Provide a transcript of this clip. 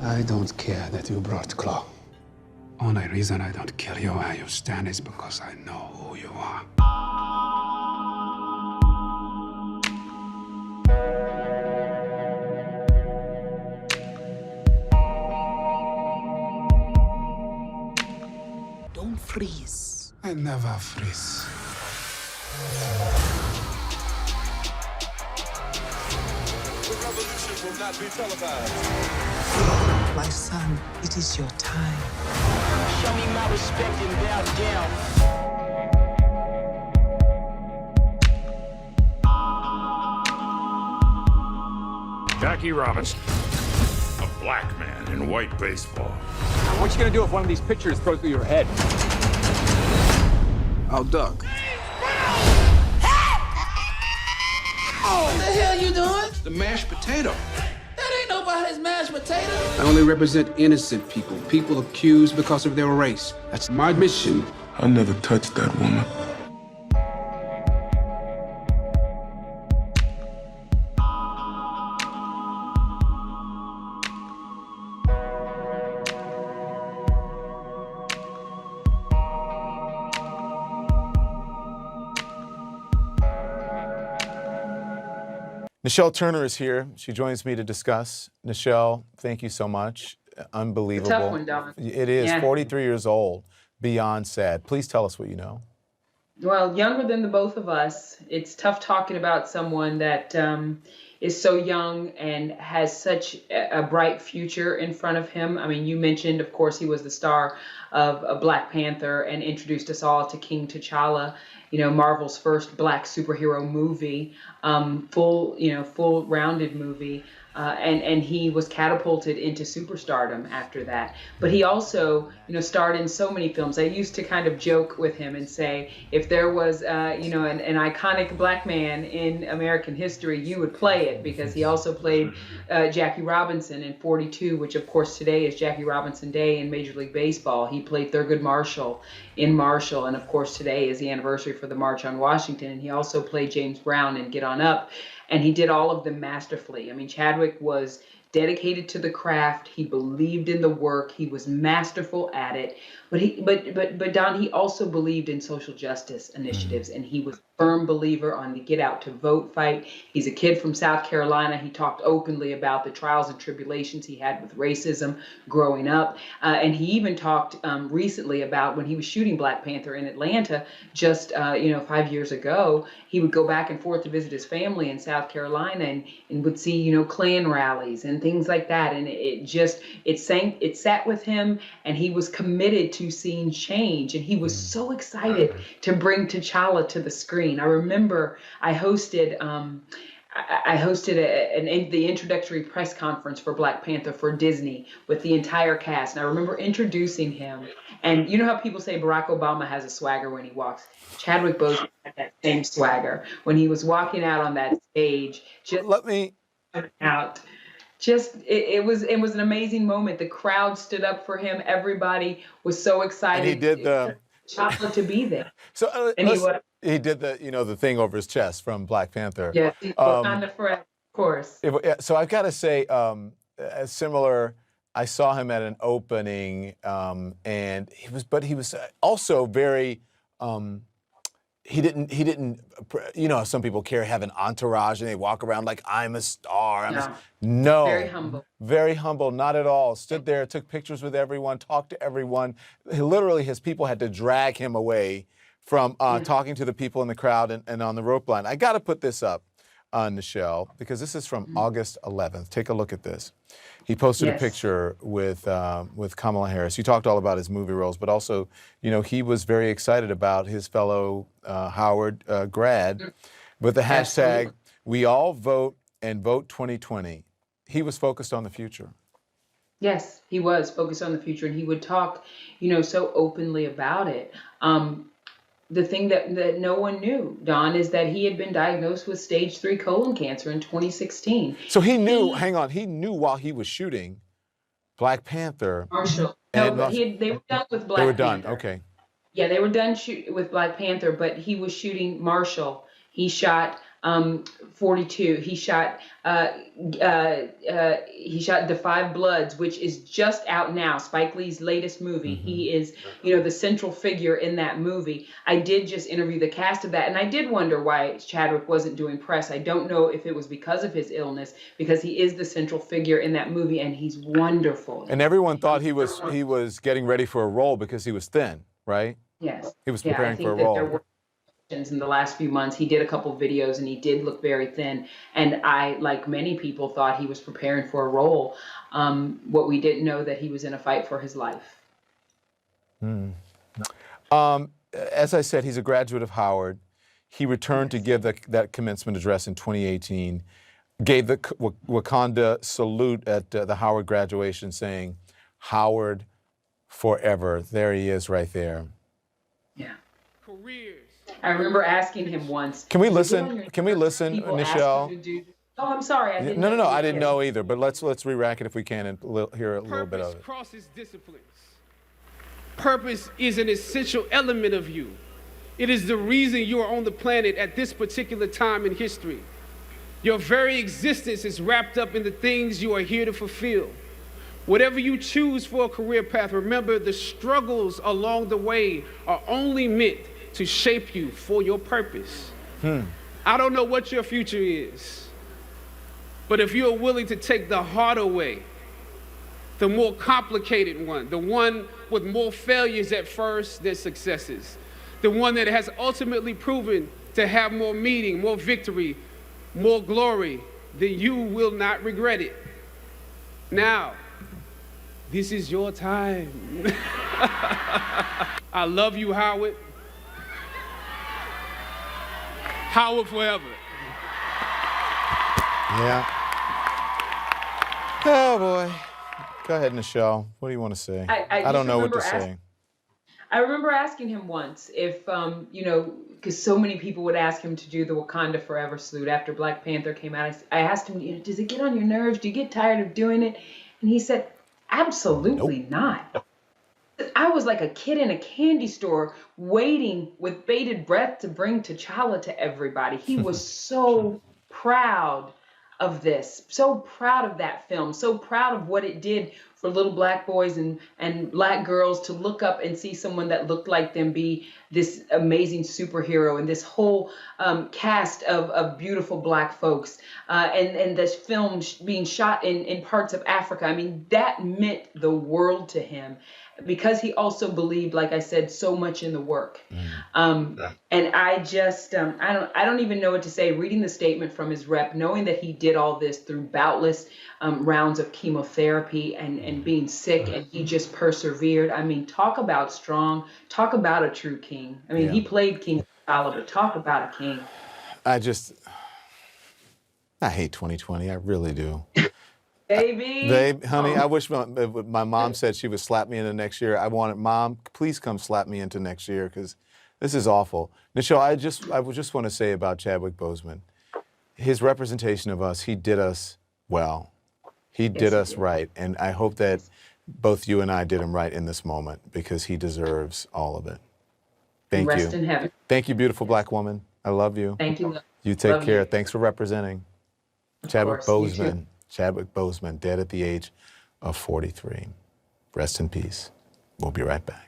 I don't care that you brought Claw. Only reason I don't kill you where you stand is because I know who you are. Don't freeze. I never freeze. The revolution will not be televised. My son, it is your time. Show me my respect and bow down. Jackie Robinson, a black man in white baseball. What you gonna do if one of these pictures throws through your head? I'll duck. What the hell you doing? The mashed potato. That ain't nobody's mashed potato. I only represent innocent people, people accused because of their race. That's my mission. I never touched that woman. Nichelle Turner is here. She joins me to discuss. Nichelle, thank you so much. Unbelievable. Tough one, Don. It is. Yeah. 43 years old. Beyond sad. Please tell us what you know. Well, younger than the both of us. It's tough talking about someone that is so young and has such a bright future in front of him. I mean, you mentioned, of course, he was the star of Black Panther and introduced us all to King T'Challa, you know, Marvel's first black superhero movie, full rounded movie. And he was catapulted into superstardom after that. But he also, starred in so many films. I used to kind of joke with him and say, if there was, an iconic black man in American history, you would play it, because he also played Jackie Robinson in 42, which of course today is Jackie Robinson Day in Major League Baseball. He played Thurgood Marshall in Marshall, and of course today is the anniversary for the March on Washington. And he also played James Brown in Get On Up. And he did all of them masterfully. I mean, Chadwick was dedicated to the craft. He believed in the work. He was masterful at it. But Don, he also believed in social justice initiatives, and he was a firm believer on the get out to vote fight. He's a kid from South Carolina. He talked openly about the trials and tribulations he had with racism growing up. And he even talked recently about when he was shooting Black Panther in Atlanta just, 5 years ago. He would go back and forth to visit his family in South Carolina and would see, Klan rallies and things like that. And it sat with him, and he was committed to seeing change. And he was so excited to bring T'Challa to the screen. I remember I hosted the introductory press conference for Black Panther for Disney with the entire cast. And I remember introducing him. And you know how people say Barack Obama has a swagger when he walks? Chadwick Boseman had that same swagger when he was walking out on that stage. It was an amazing moment. The crowd stood up for him. Everybody was so excited. And he did Chadwick to be there. So he did the thing over his chest from Black Panther. Yes, he's Wakanda forever, of course. So I've got to say, similar. I saw him at an opening, and he was also very. He didn't. Some people have an entourage and they walk around like I'm a star. No. Very humble. Very humble. Not at all. Stood there, took pictures with everyone, talked to everyone. His people had to drag him away from talking to the people in the crowd and on the rope line. I got to put this up, Nichelle, because this is from August 11th. Take a look at this. He posted a picture with Kamala Harris. You talked all about his movie roles, but also, he was very excited about his fellow Howard grad with the hashtag We All Vote and Vote 2020. He was focused on the future. Yes, he was focused on the future, and he would talk, so openly about it. The thing that no one knew, Don, is that he had been diagnosed with stage 3 colon cancer in 2016. So he knew, he knew while he was shooting Black Panther. Marshall. They were done with Black Panther. They were done, okay. Yeah, they were done with Black Panther, but he was shooting Marshall. He shot 42. He shot The Five Bloods, which is just out now. Spike Lee's latest movie. He is, the central figure in that movie. I did just interview the cast of that, and I did wonder why Chadwick wasn't doing press. I don't know if it was because of his illness, because he is the central figure in that movie, and he's wonderful. And everyone thought he was getting ready for a role because he was thin, right? Yes. He was preparing for a There role. were in the last few months. He did a couple of videos, and he did look very thin. And I, like many people, thought he was preparing for a role. What we didn't know that he was in a fight for his life. As I said, he's a graduate of Howard. He returned to give that commencement address in 2018, gave the Wakanda salute at the Howard graduation, saying, "Howard forever." There he is right there. Yeah. Careers. I remember asking him once. Can we listen? Can we listen, People ask Nichelle? you to do- Oh, I'm sorry. I didn't No. know I you didn't did. know either. But let's re-rack it if we can and hear a little bit Purpose of it. crosses disciplines. Purpose is an essential element of you. It is the reason you are on the planet at this particular time in history. Your very existence is wrapped up in the things you are here to fulfill. Whatever you choose for a career path, remember the struggles along the way are only meant to shape you for your purpose. I don't know what your future is, but if you're willing to take the harder way, the more complicated one, the one with more failures at first than successes, the one that has ultimately proven to have more meaning, more victory, more glory, then you will not regret it. Now, this is your time. I love you, Howard. Howard forever. Yeah. Oh, boy. Go ahead, Nichelle. What do you want to say? I don't know what to say. I remember asking him once if, because so many people would ask him to do the Wakanda Forever salute after Black Panther came out. I asked him, does it get on your nerves? Do you get tired of doing it? And he said, absolutely not. I was like a kid in a candy store waiting with bated breath to bring T'Challa to everybody. He was so proud of this, so proud of that film, so proud of what it did for little Black boys and Black girls to look up and see someone that looked like them be this amazing superhero, and this whole cast of beautiful Black folks, and this film being shot in parts of Africa. I mean, that meant the world to him, because he also believed, like I said, so much in the work. And I just, I don't even know what to say. Reading the statement from his rep, knowing that he did all this through boundless rounds of chemotherapy and being sick, and he just persevered. I mean, talk about strong, talk about a true king. I mean, he played King T'Challa, but talk about a king. I hate 2020. I really do. Baby. Honey, I wish my mom said she would slap me into next year. I wanted, Mom, please come slap me into next year, because this is awful. Nichelle, I just want to say about Chadwick Boseman, his representation of us, he did us well. He did us right. And I hope that both you and I did him right in this moment, because he deserves all of it. Thank you. Rest in heaven. Thank you, beautiful Black woman. I love you. Thank you. You take Love care. you. Thanks for representing. Chadwick course, you too. Boseman. Chadwick Boseman, dead at the age of 43. Rest in peace. We'll be right back.